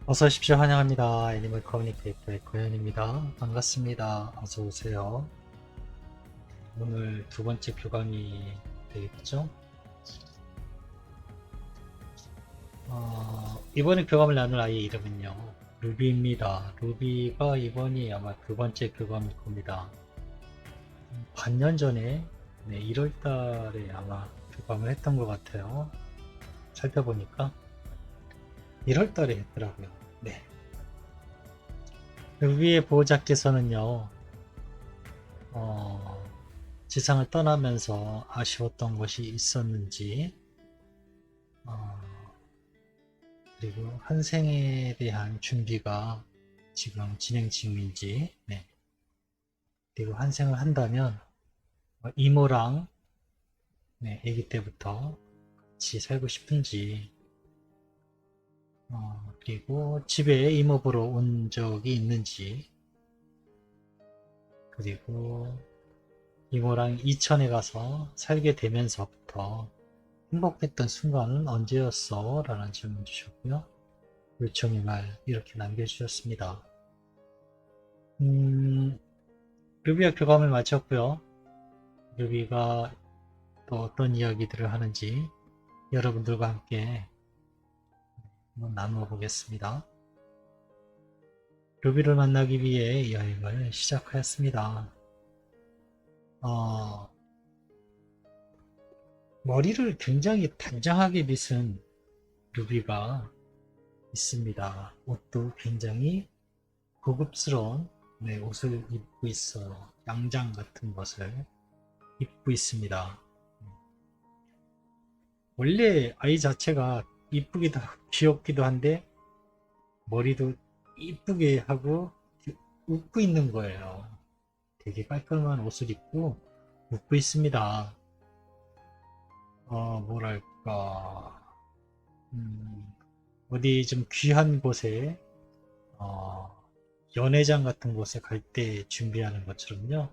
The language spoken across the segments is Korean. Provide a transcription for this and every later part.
어서 오십시오. 환영합니다. 애니멀 커뮤니케이터의 고현입니다. 반갑습니다. 어서 오세요. 오늘 두 번째 교감이 되겠죠? 이번에 교감을 나눌 아이의 이름은요. 루비입니다. 루비가 이번이 아마 두 번째 교감일 겁니다. 반년 전에 1월 달에 아마 교감을 했던 것 같아요. 살펴보니까 1월 달에 했더라고요. 네. 루비의 보호자께서는요. 어, 지상을 떠나면서 아쉬웠던 것이 있었는지, 어, 그리고 환생에 대한 준비가 지금 진행 중인지, 네. 그리고 환생을 한다면 이모랑 아기 때부터 같이 살고 싶은지, 그리고 집에 이모 보러 온 적이 있는지, 그리고 이모랑 이천에 가서 살게 되면서부터 행복했던 순간은 언제였어? 라는 질문 주셨고요. 요청의 말 이렇게 남겨주셨습니다. 루비와 교감을 마쳤고요. 루비가 또 어떤 이야기들을 하는지 여러분들과 함께 한번 나누어 보겠습니다. 루비를 만나기 위해 여행을 시작하였습니다. 어, 머리를 굉장히 단정하게 빗은 루비가 있습니다. 옷도 굉장히 고급스러운 옷을 입고 있어요. 양장 같은 것을 입고 있습니다. 원래 아이 자체가 이쁘기도 귀엽기도 한데 머리도 이쁘게 하고 웃고 있는 거예요. 되게 깔끔한 옷을 입고 웃고 있습니다. 뭐랄까 어디 좀 귀한 곳에 어, 연회장 같은 곳에 갈 때 준비하는 것처럼요.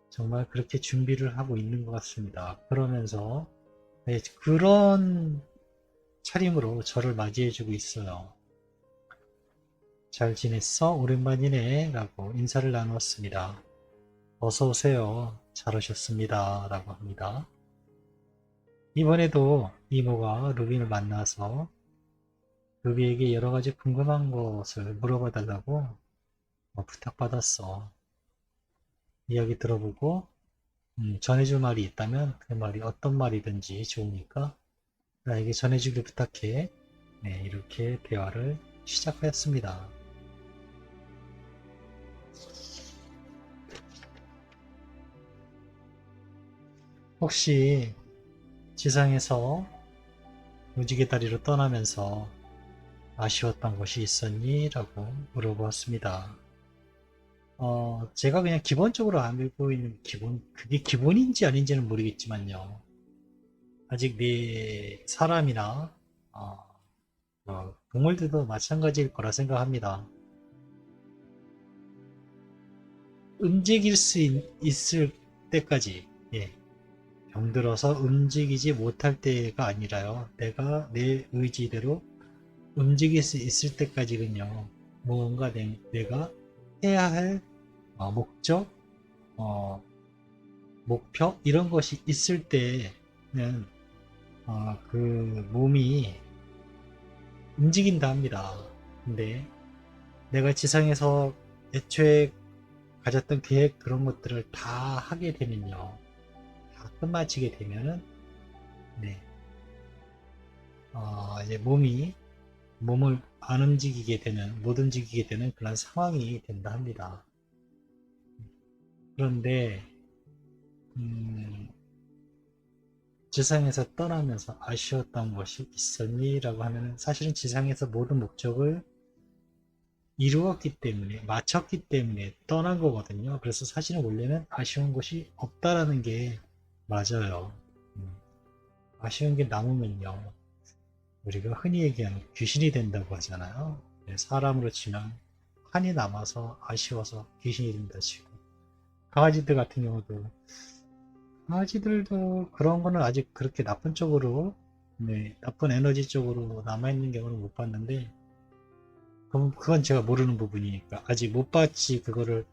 정말 그렇게 준비를 하고 있는 것 같습니다. 그러면서 그런 차림으로 저를 맞이해주고 있어요. 잘 지냈어? 오랜만이네. 라고 인사를 나누었습니다. 어서 오세요. 잘 오셨습니다. 라고 합니다. 이번에도 이모가 루비를 만나서 루비에게 여러 가지 궁금한 것을 물어봐 달라고 부탁받았어. 이야기 들어보고 전해줄 말이 있다면 그 말이 어떤 말이든지 좋으니까 나에게 전해주길 부탁해. 네, 이렇게 대화를 시작하였습니다. 혹시 지상에서 무지개 다리로 떠나면서 아쉬웠던 것이 있었니? 라고 물어보았습니다. 제가 그냥 기본적으로 알고 있는 그게 기본인지 아닌지는 모르겠지만요. 아직 내 사람이나, 어, 동물들도 마찬가지일 거라 생각합니다. 움직일 수 있을 때까지, 예, 병들어서 움직이지 못할 때가 아니라요. 내가 내 의지대로 움직일 수 있을 때까지는요. 무언가 내가 해야 할 목적, 어, 목표 이런 것이 있을 때는 그 몸이 움직인다 합니다. 근데 내가 지상에서 애초에 가졌던 계획 그런 것들을 다 하게 되면요. 다 끝마치게 되면은 네, 이제 몸을 안 움직이게 되는 못 움직이게 되는 그런 상황이 된다 합니다. 그런데 음, 지상에서 떠나면서 아쉬웠던 것이 있었니? 라고 하면 사실은 지상에서 모든 목적을 이루었기 때문에 마쳤기 때문에 떠난 거거든요. 그래서 사실은 원래는 아쉬운 것이 없다라는 게 맞아요. 음, 아쉬운 게 남으면요. 우리가 흔히 얘기하는 귀신이 된다고 하잖아요. 네, 사람으로 치면 한이 남아서 아쉬워서 귀신이 된다 치고 강아지들 같은 경우도 강아지들도 그런 거는 아직 그렇게 나쁜 쪽으로 나쁜 에너지 쪽으로 남아있는 경우는 못 봤는데 그럼 그건 제가 모르는 부분이니까 아직 못 봤지 그거를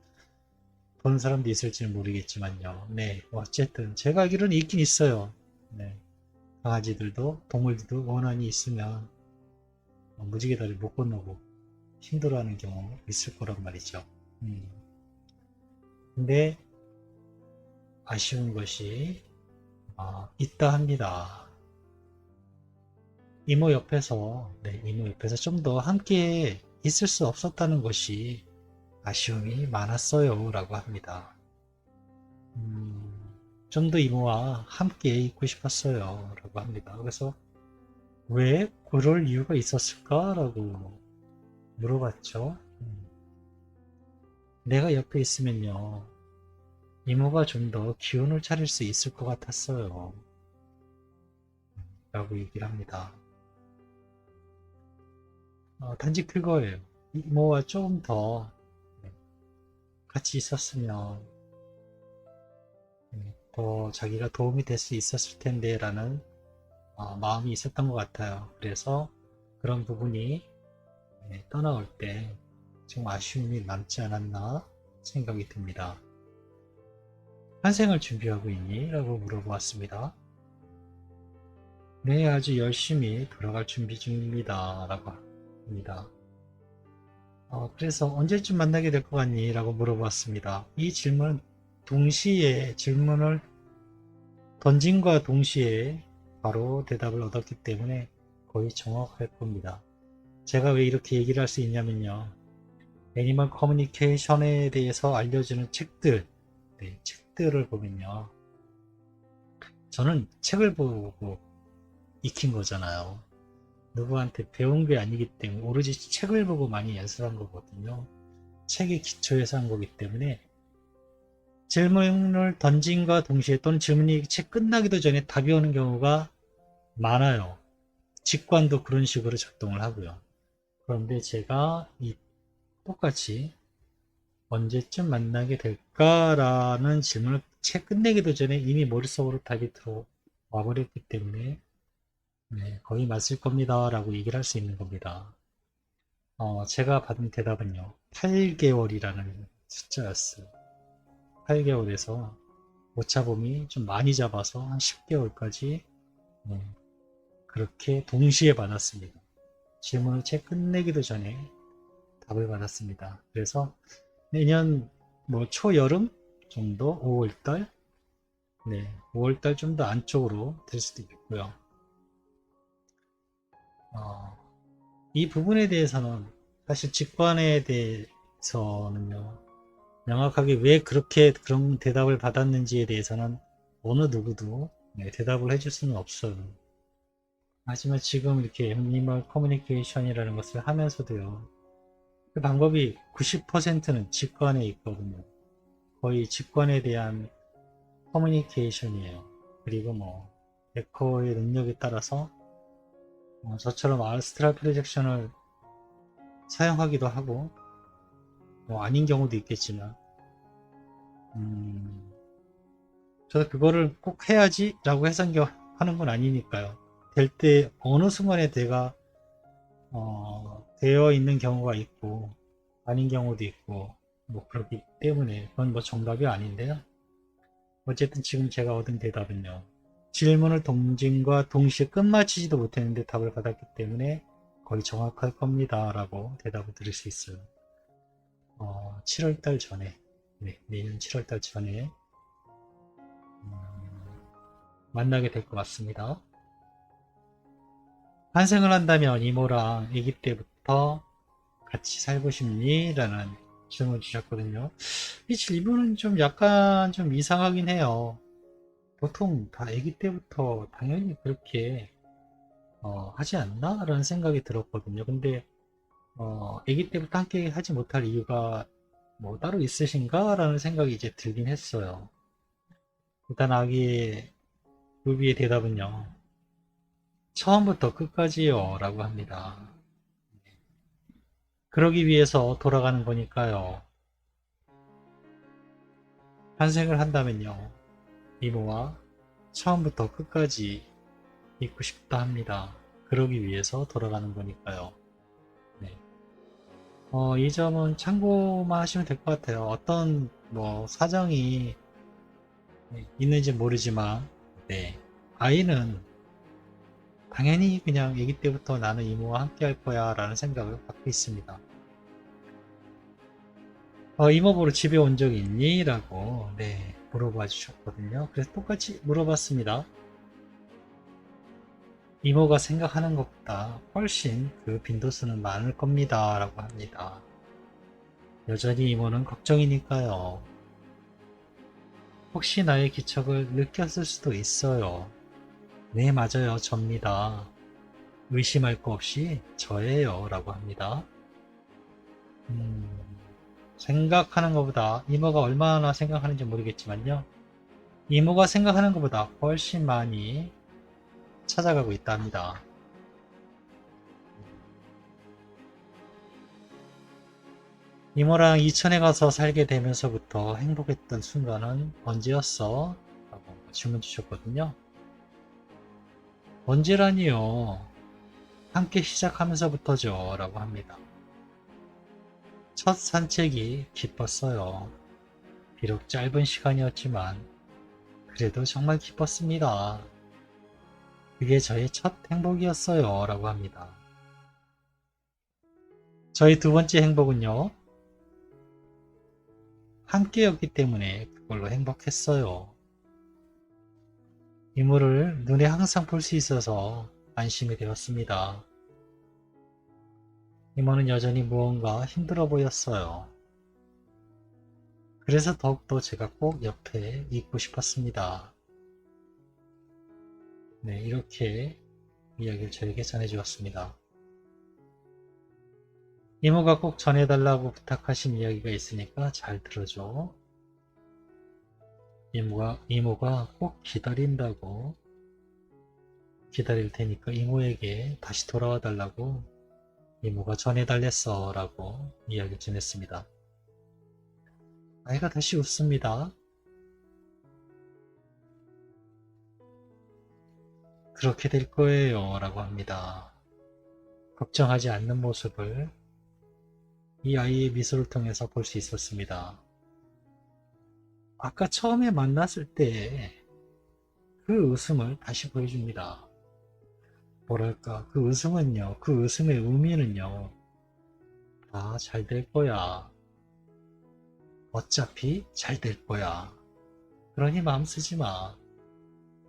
본 사람도 있을지는 모르겠지만요. 네, 어쨌든 제가 알기로는 있긴 있어요. 네, 강아지들도 동물들도 원한이 있으면 무지개 다리 못 건너고 힘들어하는 경우 있을 거란 말이죠. 음. 근데 아쉬운 것이 있다 합니다. 이모 옆에서 좀 더 함께 있을 수 없었다는 것이 아쉬움이 많았어요. 라고 합니다. 좀 더 이모와 함께 있고 싶었어요. 라고 합니다. 그래서 왜 그럴 이유가 있었을까? 라고 물어봤죠. 내가 옆에 있으면요. 이모가 좀 더 기운을 차릴 수 있을 것 같았어요. 라고 얘기를 합니다. 단지 그거예요. 이모와 조금 더 같이 있었으면 더 자기가 도움이 될 수 있었을 텐데 라는 마음이 있었던 것 같아요. 그래서 그런 부분이 떠나올 때 좀 아쉬움이 남지 않았나 생각이 듭니다. 환생을 준비하고 있니? 라고 물어보았습니다. 네, 아주 열심히 돌아갈 준비 중입니다. 라고 합니다. 그래서 언제쯤 만나게 될 것 같니? 라고 물어보았습니다. 이 질문은 동시에 질문을 던짐과 동시에 바로 대답을 얻었기 때문에 거의 정확할 겁니다. 제가 왜 이렇게 얘기를 할 수 있냐면요. 애니멀 커뮤니케이션에 대해서 알려주는 책들, 네, 책들을 보면요. 저는 책을 보고 익힌 거잖아요. 누구한테 배운 게 아니기 때문에 오로지 책을 보고 많이 연습한 거거든요. 책의 기초에서 한 거기 때문에 질문을 던짐과 동시에 또는 질문이 책 끝나기도 전에 답이 오는 경우가 많아요. 직관도 그런 식으로 작동을 하고요. 그런데 제가 똑같이 언제쯤 만나게 될까라는 질문을 책 끝내기도 전에 이미 머릿속으로 답이 들어와 버렸기 때문에 거의 맞을 겁니다 라고 얘기를 할 수 있는 겁니다. 제가 받은 대답은요. 8개월이라는 숫자였어요. 8개월에서 오차범위 좀 많이 잡아서 한 10개월까지 그렇게 동시에 받았습니다. 질문을 책 끝내기도 전에 답을 받았습니다. 그래서 내년 뭐 초여름 정도 5월달 5월달 좀 더 안쪽으로 될 수도 있고요. 이 부분에 대해서는 사실 직관에 대해서는요. 명확하게 왜 그렇게 그런 대답을 받았는지에 대해서는 어느 누구도 대답을 해줄 수는 없어요. 하지만 지금 이렇게 애니멀 커뮤니케이션이라는 것을 하면서도요. 그 방법이 90%는 직관에 있거든요. 거의 직관에 대한 커뮤니케이션이에요. 그리고 뭐 에코의 능력에 따라서 저처럼 아스트랄 프로젝션을 사용하기도 하고 뭐 아닌 경우도 있겠지만 저도 그거를 꼭 해야지 라고 해서 하는 건 아니니까요. 될 때 어느 순간에 내가 되어 있는 경우가 있고 아닌 경우도 있고 뭐 그렇기 때문에 그건 뭐 정답이 아닌데요. 어쨌든 지금 제가 얻은 대답은요. 질문을 동진과 동시에 끝마치지도 못했는데 답을 받았기 때문에 거의 정확할 겁니다 라고 대답을 드릴 수 있어요. 7월달 전에 내년 7월달 전에 만나게 될 것 같습니다. 환생을 한다면 이모랑 아기 때부터 같이 살고 싶니? 라는 질문 주셨거든요. 이 질문은 좀 약간 좀 이상하긴 해요. 보통 다 아기 때부터 당연히 그렇게 하지 않나? 라는 생각이 들었거든요. 근데 아기 때부터 함께 하지 못할 이유가 뭐 따로 있으신가? 라는 생각이 이제 들긴 했어요. 일단 아기의 루비의 대답은요. 처음부터 끝까지요. 라고 합니다. 그러기 위해서 돌아가는 거니까요. 환생을 한다면요. 이모와 처음부터 끝까지 있고 싶다 합니다. 그러기 위해서 돌아가는 거니까요. 네. 이 점은 참고만 하시면 될 것 같아요. 어떤 뭐 사정이 있는지 모르지만, 네. 아이는 당연히 그냥 아기 때부터 나는 이모와 함께 할 거야 라는 생각을 갖고 있습니다. 이모 보러 집에 온 적 있니? 라고 네, 물어봐 주셨거든요. 그래서 똑같이 물어봤습니다. 이모가 생각하는 것보다 훨씬 그 빈도수는 많을 겁니다 라고 합니다. 여전히 이모는 걱정이니까요. 혹시 나의 기척을 느꼈을 수도 있어요. 네, 맞아요. 접니다. 의심할 거 없이 저예요 라고 합니다. 음, 생각하는 것보다 이모가 얼마나 생각하는지 모르겠지만요. 이모가 생각하는 것보다 훨씬 많이 찾아가고 있다 합니다. 이모랑 이천에 가서 살게 되면서부터 행복했던 순간은 언제였어? 라고 질문 주셨거든요. 언제라니요? 함께 시작하면서부터죠. 라고 합니다. 첫 산책이 기뻤어요. 비록 짧은 시간이었지만 그래도 정말 기뻤습니다. 그게 저의 첫 행복이었어요. 라고 합니다. 저희 두 번째 행복은요. 함께였기 때문에 그걸로 행복했어요. 이모를 눈에 항상 볼 수 있어서 안심이 되었습니다. 이모는 여전히 무언가 힘들어 보였어요. 그래서 더욱더 제가 꼭 옆에 있고 싶었습니다. 네, 이렇게 이야기를 저에게 전해주었습니다. 이모가 꼭 전해달라고 부탁하신 이야기가 있으니까 잘 들어줘. 이모가 꼭 기다린다고 기다릴 테니까 이모에게 다시 돌아와 달라고 이모가 전해달랬어 라고 이야기 전했습니다. 아이가 다시 웃습니다. 그렇게 될 거예요 라고 합니다. 걱정하지 않는 모습을 이 아이의 미소를 통해서 볼 수 있었습니다. 아까 처음에 만났을 때 그 웃음을 다시 보여줍니다. 뭐랄까, 그 웃음은요, 그 웃음의 의미는요, 다 잘 될 거야. 어차피 잘 될 거야. 그러니 마음 쓰지 마.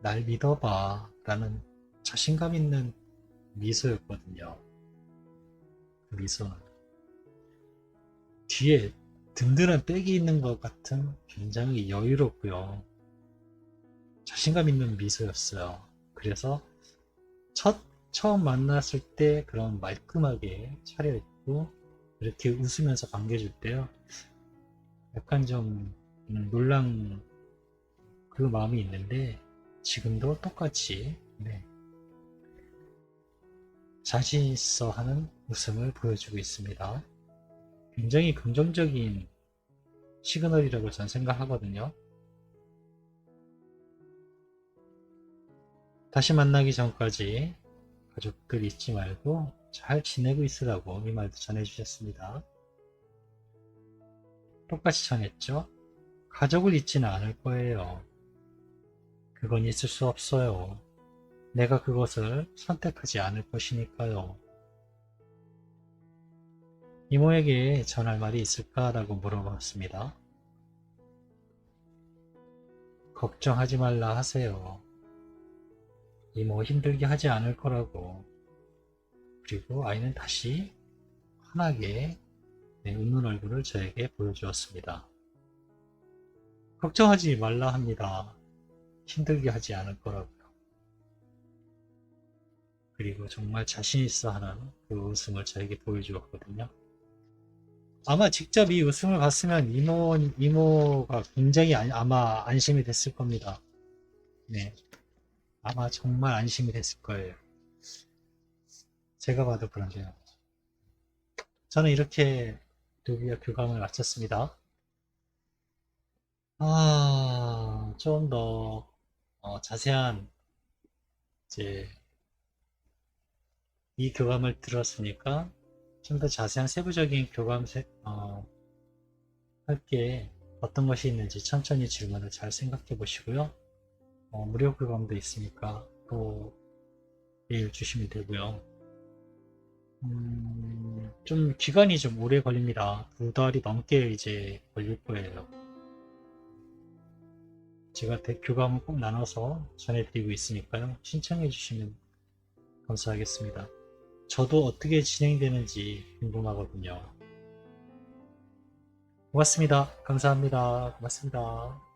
날 믿어봐. 라는 자신감 있는 미소였거든요. 그 미소는. 뒤에 든든한 백이 있는 것 같은 굉장히 여유롭고요. 자신감 있는 미소였어요. 그래서 처음 만났을 때 그런 말끔하게 차려입고 이렇게 웃으면서 반겨줄 때요. 약간 좀 놀란 그 마음이 있는데 지금도 똑같이 네, 자신 있어 하는 웃음을 보여주고 있습니다. 굉장히 긍정적인 시그널이라고 저는 생각하거든요. 다시 만나기 전까지 가족들 잊지 말고 잘 지내고 있으라고 이 말도 전해주셨습니다. 똑같이 전했죠? 가족을 잊지는 않을 거예요. 그건 있을 수 없어요. 내가 그것을 선택하지 않을 것이니까요. 이모에게 전할 말이 있을까라고 물어봤습니다. 걱정하지 말라 하세요. 이모 힘들게 하지 않을 거라고. 그리고 아이는 다시 환하게 웃는 얼굴을 저에게 보여주었습니다. 걱정하지 말라 합니다. 힘들게 하지 않을 거라고요. 그리고 정말 자신 있어 하는 그 웃음을 저에게 보여주었거든요. 아마 직접 이 웃음을 봤으면 이모가 굉장히 아마 안심이 됐을 겁니다. 네. 아마 정말 안심이 됐을 거예요. 제가 봐도 그런데요. 저는 이렇게 루비아 교감을 마쳤습니다. 좀 더 자세한 이제 이 교감을 들었으니까 좀 더 자세한 세부적인 교감 할게 어떤 것이 있는지 천천히 질문을 잘 생각해 보시고요. 무료 교감도 있으니까 또 메일 주시면 되고요. 좀 기간이 좀 오래 걸립니다. 2달이 넘게 이제 걸릴 거예요. 제가 교감을 꼭 나눠서 전해드리고 있으니까요. 신청해 주시면 감사하겠습니다. 저도 어떻게 진행되는지 궁금하거든요. 고맙습니다. 감사합니다. 고맙습니다.